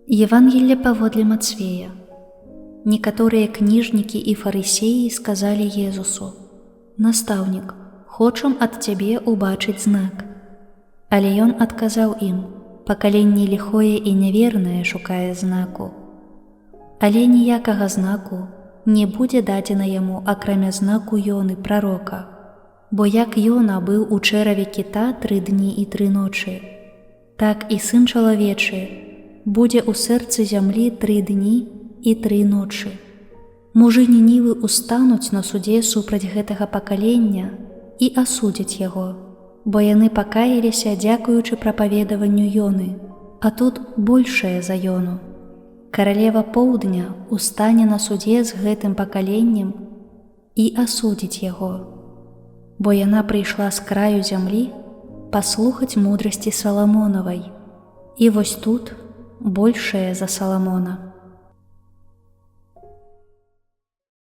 Евангелие паводле Мацвея. Некаторыя кніжнікі і фарысеі сказалі Езусу: «Настаўнік, хочам ад цябе убачыць знак». Але ён адказаў ім: «Пакаленне ліхое і нявернае шукае знаку. Але ніякага знаку не будзе дадзена яму, акрамя знаку Ёны, прарока. Бо як Ёна быў у чэраве кіта 3 дні і 3 ночы, так і Сын чалавечы будзе ў сэрцы зямлі 3 дні і 3 ночы. Мужы Нінівы ўстануць на судзе супраць гэтага пакалення і асудзяць яго, бо яны пакаяліся, дзякуючы прапаведаванню Ёны, а тут большае за Ёну. Каралева поўдня устане на судзе з гэтым пакаленнем і асудзіць яго, бо яна прыйшла з краю зямлі паслухаць мудрасці Саламонавай, і вось тут большае за Саламона».